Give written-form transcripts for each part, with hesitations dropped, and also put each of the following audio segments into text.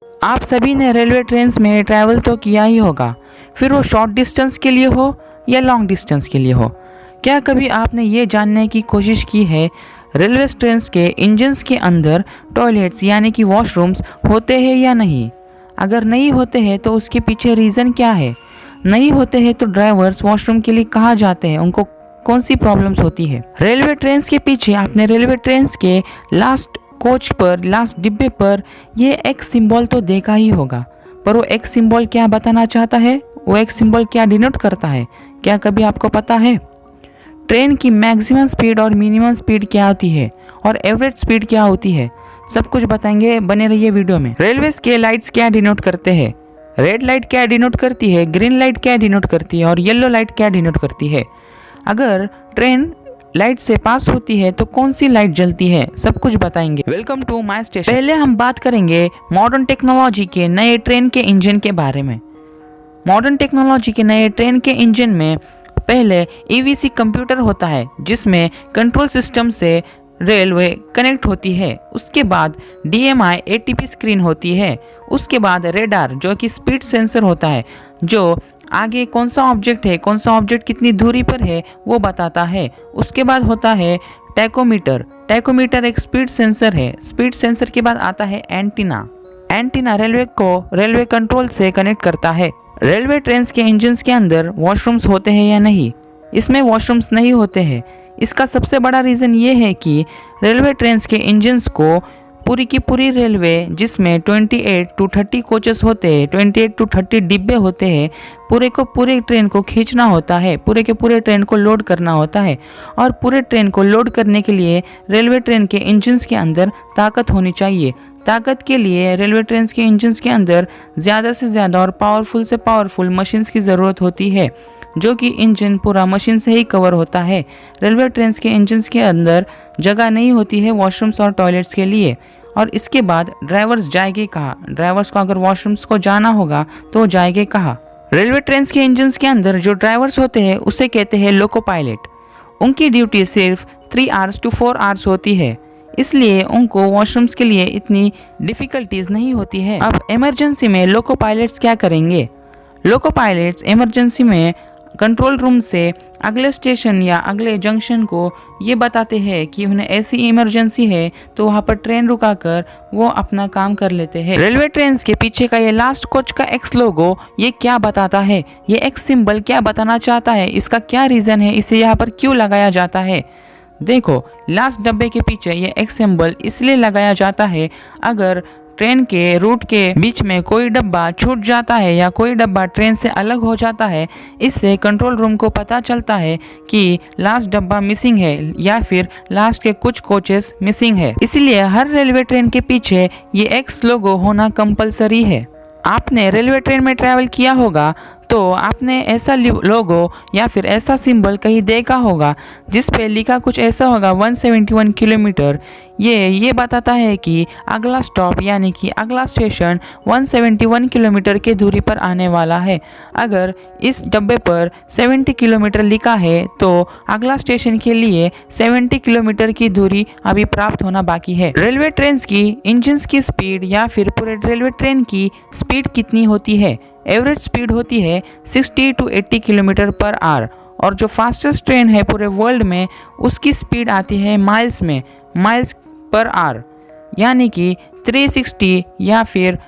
आप सभी ने रेलवे ट्रेन्स में ट्रैवल तो किया ही होगा, फिर वो शॉर्ट डिस्टेंस के लिए हो या लॉन्ग डिस्टेंस के लिए हो। क्या कभी आपने ये जानने की कोशिश की है रेलवे ट्रेन्स के इंजन्स के अंदर टॉयलेट्स यानी कि वॉशरूम्स होते हैं या नहीं? अगर नहीं होते हैं तो उसके पीछे रीज़न क्या है? नहीं होते हैं तो ड्राइवर्स वॉशरूम के लिए कहाँ जाते हैं, उनको कौन सी प्रॉब्लम्स होती है? रेलवे ट्रेन्स के पीछे आपने रेलवे ट्रेन्स के लास्ट कोच पर, लास्ट डिब्बे पर ये एक सिंबल तो देखा ही होगा, पर वो एक सिंबल क्या बताना चाहता है, वो एक सिंबल क्या डिनोट करता है, क्या कभी आपको पता है? ट्रेन की मैक्सिमम स्पीड और मिनिमम स्पीड क्या होती है और एवरेज स्पीड क्या होती है, सब कुछ बताएंगे, बने रहिए वीडियो में। रेलवे के लाइट्स क्या डिनोट करते हैं? रेड लाइट क्या डिनोट करती है, ग्रीन लाइट क्या डिनोट करती है और येलो लाइट क्या डिनोट करती है? अगर ट्रेन लाइट से पास होती है तो कौन सी लाइट जलती है, सब कुछ बताएंगे। Welcome to my station. पहले हम बात करेंगे मॉडर्न टेक्नोलॉजी के नए ट्रेन के इंजन के बारे में। मॉडर्न टेक्नोलॉजी के नए ट्रेन के इंजन में पहले ईवीसी कंप्यूटर होता है जिसमें कंट्रोल सिस्टम से रेलवे कनेक्ट होती है। उसके बाद डीएमआई एटीपी स्क्रीन होती है। उसके बाद रेडार जो कि स्पीड सेंसर होता है, जो आगे कौन सा ऑब्जेक्ट है, कौन सा ऑब्जेक्ट कितनी दूरी पर है वो बताता है। उसके बाद होता है टैकोमीटर। टैकोमीटर एक स्पीड सेंसर है। स्पीड सेंसर के बाद आता है एंटीना। एंटीना रेलवे को रेलवे कंट्रोल से कनेक्ट करता है। रेलवे ट्रेन के इंजन्स के अंदर वॉशरूम्स होते हैं या नहीं? इसमें वॉशरूम्स नहीं होते हैं। इसका सबसे बड़ा रीज़न ये है कि रेलवे ट्रेन के इंजन्स को पूरी की पूरी रेलवे, जिसमें 28 to 30 कोचेस होते हैं, 28 to 30 डिब्बे होते हैं, पूरे को पूरे ट्रेन को खींचना होता है, पूरे के पूरे ट्रेन को लोड करना होता है। और पूरे ट्रेन को लोड करने के लिए रेलवे ट्रेन के इंजन्स के अंदर ताकत होनी चाहिए। ताकत के लिए रेलवे ट्रेन के इंजन्स के अंदर ज़्यादा से ज़्यादा और पावरफुल से पावरफुल मशीन्स की ज़रूरत होती है, जो कि इंजन पूरा मशीन से ही कवर होता है। रेलवे ट्रेन के इंजन्स के अंदर जगह नहीं होती है वॉशरूम्स और टॉयलेट्स के लिए। और इसके बाद ड्राइवर्स जाएंगे कहाँ? ड्राइवर्स को अगर वॉशरूम्स को जाना होगा तो जाएंगे कहाँ? रेलवे ट्रेन के इंजन्स के अंदर जो ड्राइवर्स होते हैं उसे कहते हैं लोको पायलट। उनकी ड्यूटी सिर्फ 3 hours to 4 hours होती है, इसलिए उनको वॉशरूम्स के लिए इतनी डिफ़िकल्टीज नहीं होती है। अब इमरजेंसी में लोको पायलट्स क्या करेंगे? लोको पायलट्स इमरजेंसी में कंट्रोल रूम से अगले स्टेशन या अगले जंक्शन को ये बताते हैं कि उन्हें ऐसी इमरजेंसी है, तो वहाँ पर ट्रेन रुकाकर वो अपना काम कर लेते हैं। रेलवे ट्रेन के पीछे का ये लास्ट कोच का एक्स लोगो ये क्या बताता है? ये एक्स सिंबल क्या बताना चाहता है? इसका क्या रीज़न है? इसे यहाँ पर क्यों लगाया जाता है? देखो, लास्ट डब्बे के पीछे ये एक्स सिंबल इसलिए लगाया जाता है, अगर ट्रेन के रूट के बीच में कोई डब्बा छूट जाता है या कोई डब्बा ट्रेन से अलग हो जाता है, इससे कंट्रोल रूम को पता चलता है कि लास्ट डब्बा मिसिंग है या फिर लास्ट के कुछ कोचेस मिसिंग है। इसलिए हर रेलवे ट्रेन के पीछे ये एक्स लोगो होना कंपलसरी है। आपने रेलवे ट्रेन में ट्रैवल किया होगा तो आपने ऐसा लोगो या फिर ऐसा सिंबल कहीं देखा होगा जिस पे लिखा कुछ ऐसा होगा 171 किलोमीटर। ये बताता है कि अगला स्टॉप यानी कि अगला स्टेशन 171 किलोमीटर की दूरी पर आने वाला है। अगर इस डब्बे पर 70 किलोमीटर लिखा है तो अगला स्टेशन के लिए 70 किलोमीटर की दूरी अभी प्राप्त होना बाकी है। रेलवे ट्रेन की इंजन्स की स्पीड या फिर पूरे रेलवे ट्रेन की स्पीड कितनी होती है? एवरेज स्पीड होती है 60 to 80 किलोमीटर पर आवर। और जो फास्टेस्ट ट्रेन है पूरे वर्ल्ड में उसकी स्पीड आती है माइल्स में, माइल्स पर आवर, यानी कि 360 या फिर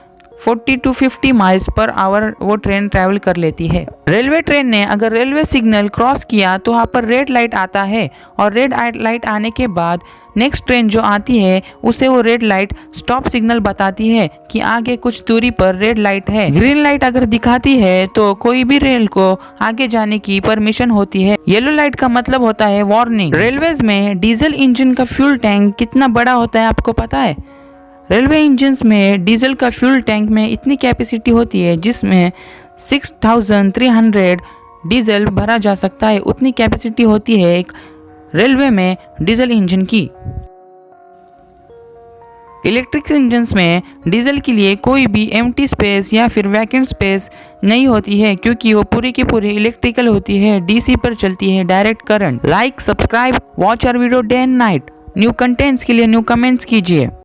40 to 50 माइल्स पर आवर वो ट्रेन ट्रैवल कर लेती है। रेलवे ट्रेन ने अगर रेलवे सिग्नल क्रॉस किया तो वहाँ पर रेड लाइट आता है, और रेड लाइट आने के बाद नेक्स्ट ट्रेन जो आती है उसे वो रेड लाइट स्टॉप सिग्नल बताती है कि आगे कुछ दूरी पर रेड लाइट है। ग्रीन लाइट अगर दिखाती है तो कोई भी रेल को आगे जाने की परमिशन होती है। येलो लाइट का मतलब होता है वार्निंग। रेलवेज में डीजल इंजन का फ्यूल टैंक कितना बड़ा होता है आपको पता है? रेलवे इंजन्स में डीजल का फ्यूल टैंक में इतनी कैपेसिटी होती है जिसमें 6300 डीजल भरा जा सकता है। उतनी कैपेसिटी होती है एक रेलवे में डीजल इंजन की। इलेक्ट्रिक इंजन्स में डीजल के लिए कोई भी एम्प्टी स्पेस या फिर वैकेंट स्पेस नहीं होती है, क्योंकि वो पूरी की पूरी इलेक्ट्रिकल होती है, डीसी पर चलती है, direct current. Like, subscribe, watch our video day and night. New contents के लिए न्यू कमेंट्स कीजिए।